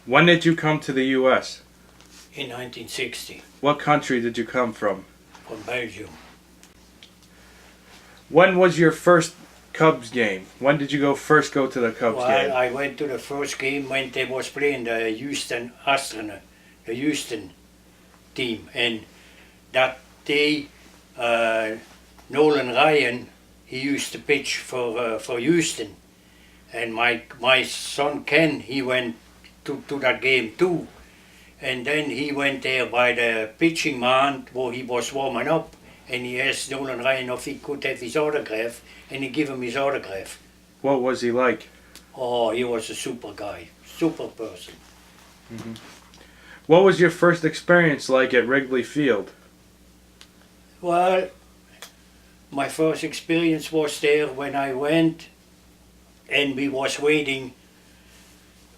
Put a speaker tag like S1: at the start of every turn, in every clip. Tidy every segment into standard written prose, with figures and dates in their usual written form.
S1: When did you come to the U.S.?
S2: in 1960
S1: What country did you come from?
S2: from Belgium.
S1: When was your first Cubs game? When did you first go to the Cubs
S2: Well,
S1: game?
S2: I went to the first game when they was playing the Houston Astronauts, the Houston team, and that day Nolan Ryan, he used to pitch for Houston, and my son Ken, he went to that game too, and then he went there by the pitching mound where he was warming up, and he asked Nolan Ryan if he could have his autograph, and he gave him his autograph.
S1: What was he like?
S2: Oh, he was a super guy, super person.
S1: What was your first experience like at Wrigley Field?
S2: Well, my first experience was there when I went, and we was waiting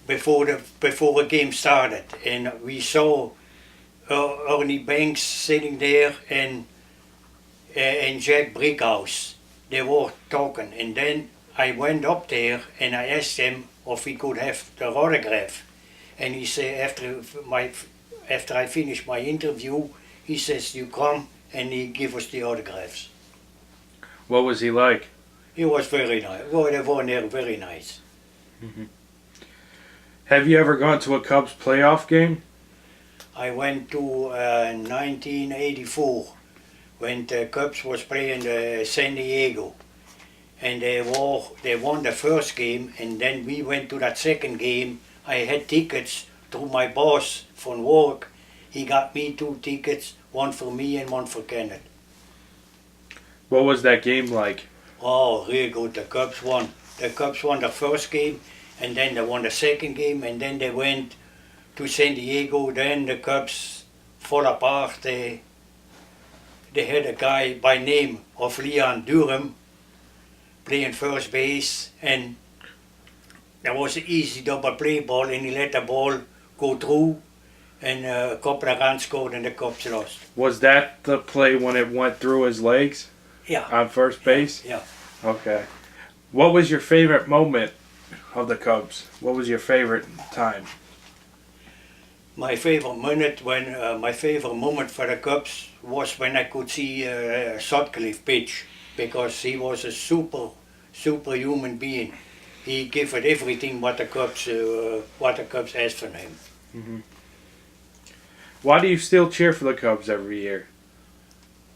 S2: before the game started, and we saw Ernie Banks sitting there and Jack Brickhouse. They were talking, and then I went up there and I asked him if he could have the autograph, and he said after I finished my interview, he says you come, and he gave us the autographs.
S1: What was he like?
S2: He was very nice. Well, they were there very nice.
S1: Have you ever gone to a Cubs playoff game?
S2: I went to 1984 when the Cubs was playing San Diego, and they won the first game, and then we went to that second game. I had tickets through my boss from work. He got me 2 tickets, one for me and one for Kenneth.
S1: What was that game like?
S2: Oh, really good. The Cubs won. The Cubs won the first game, and then they won the second game, and then they went to San Diego. Then the Cubs fall apart. They had a guy by name of Leon Durham playing first base, and there was an easy double play ball, and he let the ball go through, and a couple of runs scored, and the Cubs lost.
S1: Was that the play when it went through his legs
S2: Yeah.
S1: on first base?
S2: Yeah.
S1: Okay. What was your favorite moment of the Cubs? What was your favorite time?
S2: My favorite moment for the Cubs was when I could see Sutcliffe pitch, because he was a superhuman being. He gave it everything what the Cubs asked from him.
S1: Why do you still cheer for the Cubs every year?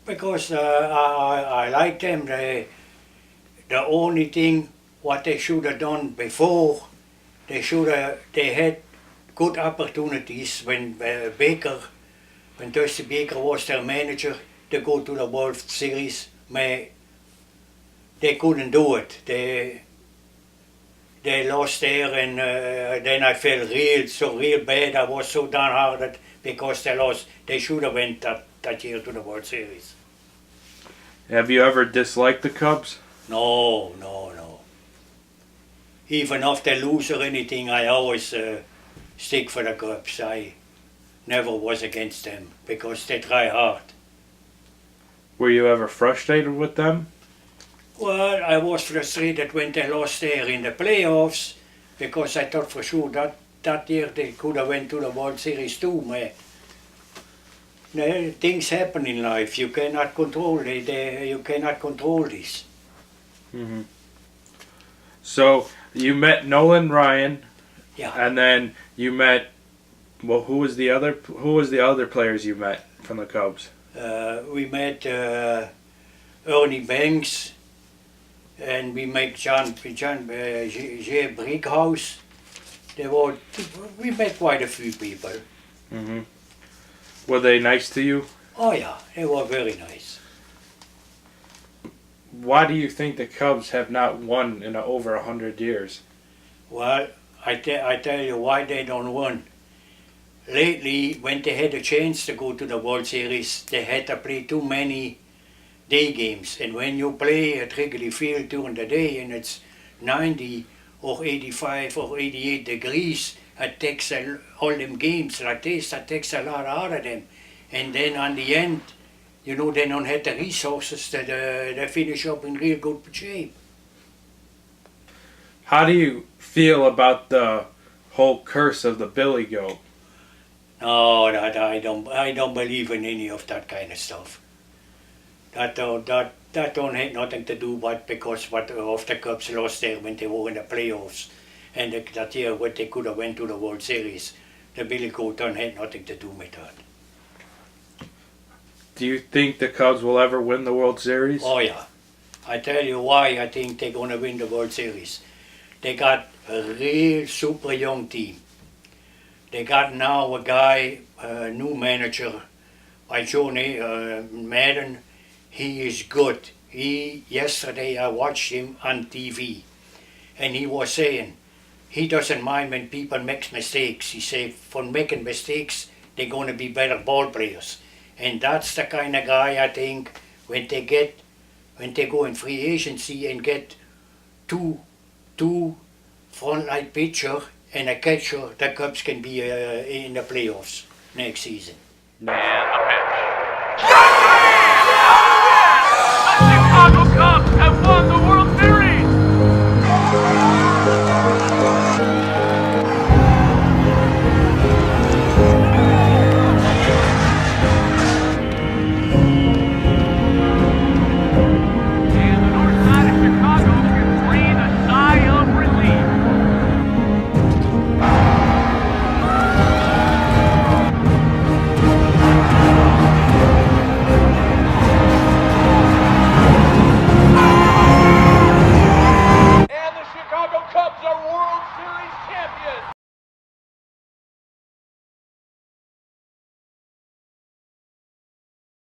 S2: Because I like them. The only thing what they should have done before, they had good opportunities when Dusty Baker was their manager, to go to the World Series. But they couldn't do it. They lost there, and then I felt real bad. I was so downhearted because they lost. They should have went that year to the World Series.
S1: Have you ever disliked the Cubs?
S2: No. Even if they lose or anything, I always stick for the Cubs. I never was against them because they try hard.
S1: Were you ever frustrated with them?
S2: Well, I was frustrated when they lost there in the playoffs, because I thought for sure that year they could have went to the World Series too. Things happen in life. You cannot control it. You cannot control this.
S1: So you met Nolan Ryan,
S2: Yeah.
S1: and then you met. Well, who was the other players you met from the Cubs?
S2: We met Ernie Banks, and we met J. Brickhouse. We met quite a few people.
S1: Were they nice to you?
S2: Oh yeah, they were very nice.
S1: Why do you think the Cubs have not won in over 100 years?
S2: Well, I tell you why they don't win. Lately, when they had a chance to go to the World Series, they had to play too many day games. And when you play at Wrigley Field during the day and it's 90 or 85 or 88 degrees, it takes all them games like this, that takes a lot out of them. And then on the end, they don't have the resources that they finish up in real good shape.
S1: How do you feel about the whole curse of the billy goat.
S2: No, that I don't believe in any of that kind of stuff. That don't have nothing to do with because what of the Cubs lost there when they were in the playoffs, and that year what they could have went to the World Series. The billy goat don't have nothing to do with that.
S1: Do you think the Cubs will ever win the World Series?
S2: Oh yeah, I tell you why I think they're gonna win the World Series. They got a real super young team. They got now a guy, a new manager, by Johnny Madden. He is good. Yesterday I watched him on TV, and he was saying he doesn't mind when people make mistakes. He said from making mistakes they're going to be better ball players, and that's the kind of guy I think when they go in free agency and get two front-line pitcher and a catcher, the Cubs can be in the playoffs next season.
S3: And the pitch.